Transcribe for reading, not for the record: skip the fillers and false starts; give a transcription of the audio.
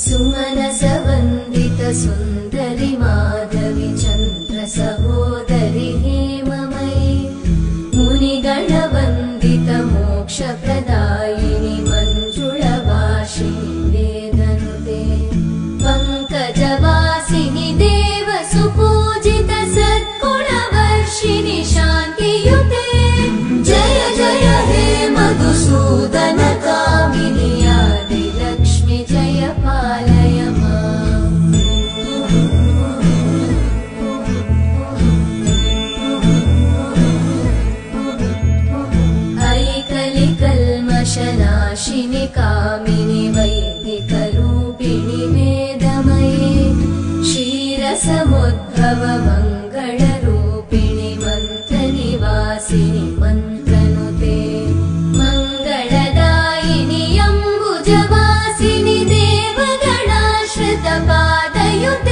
सुमनसवन्दित सुन्दरि माधवि चन्द्र सहोदरि हेममयि मुनिगणवन्दित मोक्षप्रदायिनि मञ्जुळभाषिणि वेदनुते पङ्कजवासिनि देव सुपूजित सद्गुणवर्षिणि शान्तियुते जय जय हे मधुसूदन कामिनि आदिलक्ष्मि जय पालय माम्। ऐकलिकल्मषनाशिनि कामिनि वैदिकरूपिणि वेदमये क्षीरसमुद्भव मङ्गलरूपिणि मन्त्रनिवासिनि मन्त्रनुते मङ्गलदायिनि अम्बुजवासिनि देवगणाश्रित पादयुते